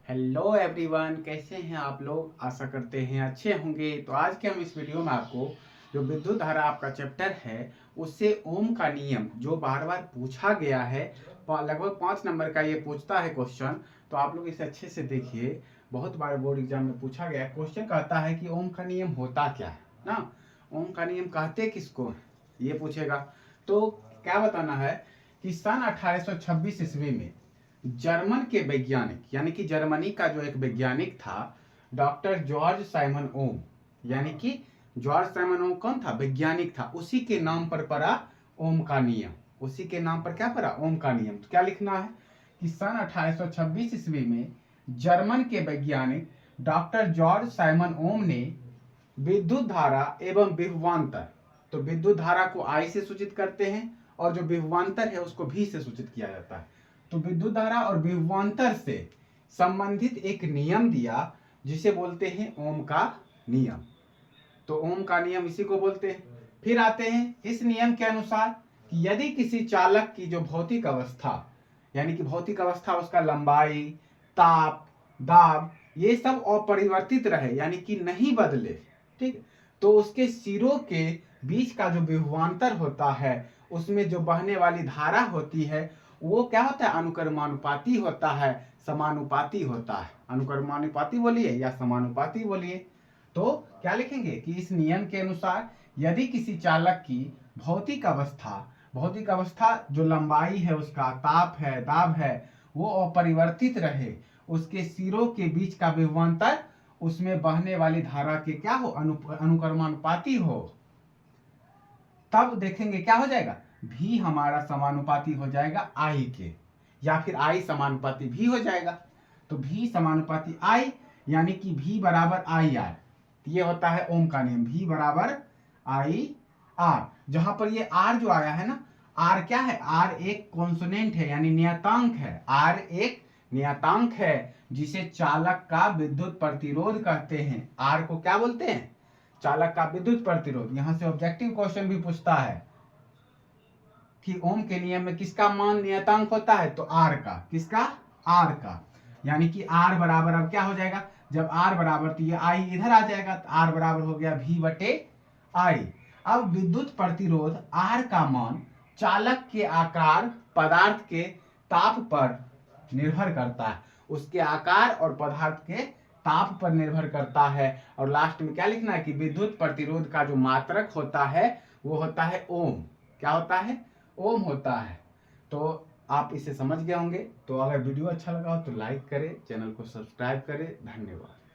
Hello everyone, कैसे हैं आप लोग। आशा करते हैं अच्छे होंगे। तो आज के हम इस वीडियो में आपको जो विद्युत धारा आपका चैप्टर है उससे ओम का नियम जो बार बार पूछा गया है, लगभग 5 नंबर का ये पूछता है क्वेश्चन। तो आप लोग इसे अच्छे से देखिए, बहुत बार बोर्ड एग्जाम में पूछा गया है। क्वेश्चन कहता है कि ओम का नियम होता क्या है ना, ओम का नियम कहते किसको है, ये पूछेगा। तो क्या बताना है कि सन 1826 ईस्वी में जर्मन के वैज्ञानिक यानी कि जर्मनी का जो एक वैज्ञानिक था, डॉक्टर जॉर्ज साइमन ओम, यानी कि जॉर्ज साइमन ओम कौन था, वैज्ञानिक था। उसी के नाम पर पड़ा ओम का नियम, उसी के नाम पर क्या पड़ा, ओम का नियम। तो क्या लिखना है कि सन 1826 ईस्वी में जर्मन के वैज्ञानिक डॉक्टर जॉर्ज साइमन ओम ने विद्युत धारा एवं विभवांतर, तो विद्युत धारा को आई से सूचित करते हैं और जो विभवांतर है उसको भी से सूचित किया जाता है। तो विद्युत धारा और विभवांतर से संबंधित एक नियम दिया जिसे बोलते हैं ओम का नियम। तो ओम का नियम इसी को बोलते हैं। फिर आते हैं इस नियम के अनुसार कि यदि किसी चालक की जो भौतिक अवस्था, यानी कि भौतिक अवस्था उसका लंबाई, ताप, दाब, ये सब अपरिवर्तित रहे यानी कि नहीं बदले, ठीक, तो उसके सिरों के बीच का जो विभवांतर होता है उसमें जो बहने वाली धारा होती है वो क्या होता है, अनुक्रमानुपाती होता है, समानुपाती होता है। अनुक्रमानुपाती बोलिए या समानुपाती बोलिए। तो क्या लिखेंगे कि इस नियम के अनुसार यदि किसी चालक की भौतिक अवस्था, भौतिक अवस्था जो लंबाई है उसका, ताप है, दाब है, वो अपरिवर्तित रहे, उसके सिरों के बीच का विभवांतर उसमें बहने वाली धारा के क्या हो, अनुक्रमानुपाती हो, तब देखेंगे क्या हो जाएगा, भी हमारा समानुपाती हो जाएगा आई के, या फिर आई समानुपाती भी हो जाएगा। तो भी समानुपाती आई यानी कि भी बराबर आई आर, ये होता है ओम का नियम, भी बराबर आई आर। जहां पर ये आर जो आया है ना, आर क्या है, आर एक कॉन्सोनेंट है यानी नियतांक है। आर एक नियतांक है जिसे चालक का विद्युत प्रतिरोध कहते हैं। आर को क्या बोलते हैं, चालक का विद्युत प्रतिरोध। यहां से ऑब्जेक्टिव क्वेश्चन भी पूछता है कि ओम के नियम में किसका मान नियतांक होता है, तो आर का। किसका, आर का। यानी कि आर बराबर अब क्या हो जाएगा, जब आर बराबर, तो ये आई इधर आ जाएगा, तो आर बराबर हो गया भी बटे आई। अब विद्युत प्रतिरोध आर का मान चालक के आकार, पदार्थ के ताप पर निर्भर करता है, उसके आकार और पदार्थ के ताप पर निर्भर करता है। और लास्ट में क्या लिखना है कि विद्युत प्रतिरोध का जो मात्रक होता है वो होता है ओम। क्या होता है, ओम होता है। तो आप इसे समझ गए होंगे। तो अगर वीडियो अच्छा लगा हो तो लाइक करें, चैनल को सब्सक्राइब करें। धन्यवाद।